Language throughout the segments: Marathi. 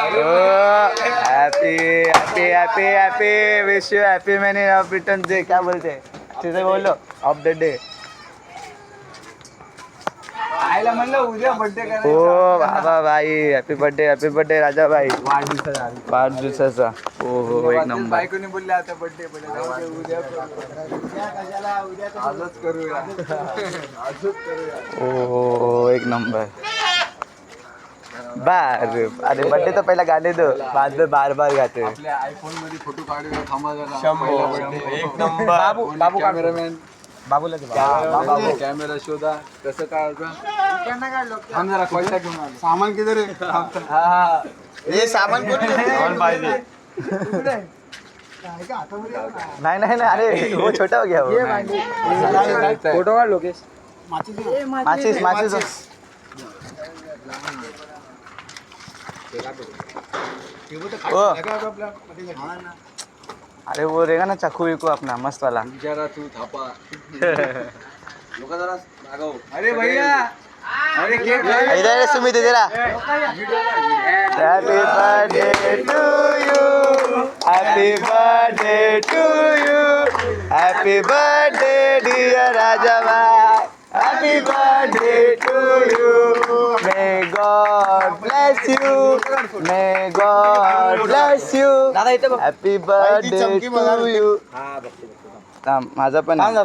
Happy happy happy happy wish you happy many of return day क्या बोलते अच्छे से बोलो ऑफ द डे आईला म्हणलं उद्या बर्थडे करायचा. हो बाबा भाई हॅपी बर्थडे राजा भाई वाढदिवसाचा हो हो एक नंबर बायकोने बोलले आता बर्थडे उद्या आजच करूया आजच करूया. हो हो एक नंबर बार अरे बर्थडे तर पहिला गाणे दो बाद में बार बार गाते आपल्या आयफोन मध्ये फोटो काढूया थांबा जरा. शंभो, पहिला birthday. एक नंबर. बाबू कॅमेरामॅन बाबूला बाबू कॅमेरा शोधा कसं काढायचं. थांब जरा पैसा घेऊन आलो. सामान किती रे. हे सामान कोण पाहिजे नाही नाही नाही अरे हो छोटा हो गया वो फोटो काढ लोकेश. माचीस माचीस ओ अरे वो रहेगा ना चाकू विकू अपना मस्त वाला जरा तू थापा लोक जरा मागव. अरे भैया अरे केक इधर है सुमित इधर आ happy birthday to you happy birthday to you happy birthday dear Raja भाई happy birthday to you may God bless you may God bless you happy birthday to you माझा पण आहे.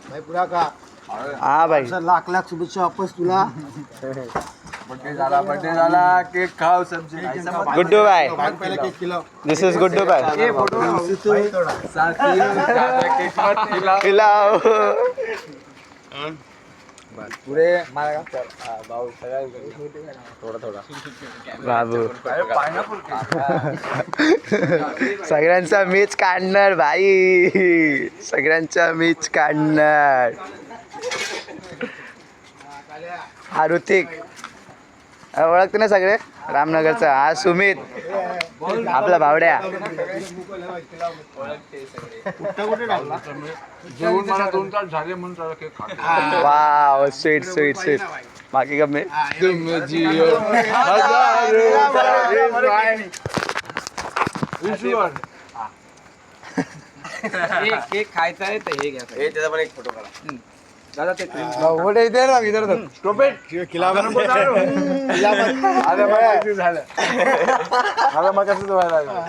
भाई पुरा का हा भाई लाख लाख शुभेच्छा वापस तुला. बर्थडे झाला केक खाव सब्जी गुड्डू भाई पहिले केक केलं. दिस इज गुड्डू भाई खिलाओ पुरे भाऊ थोडा थोडा बाबू सगळ्यांचा मीच काढणार भाई सगळ्यांचा मीच काढणार हा ऋतिक ओळखते ना सगळे रामनगरचा हा सुमित आपला भावड्या जेवून मला 2 तास झाले म्हणून त्याला केक खातो. वाव स्वीट स्वीट स्वीट बाकी का मी केक खायचा आहे तर हे घ्या त्याचा पण एक फोटो काढा दादा ते खिलाफत अरे मग कसं व्हायला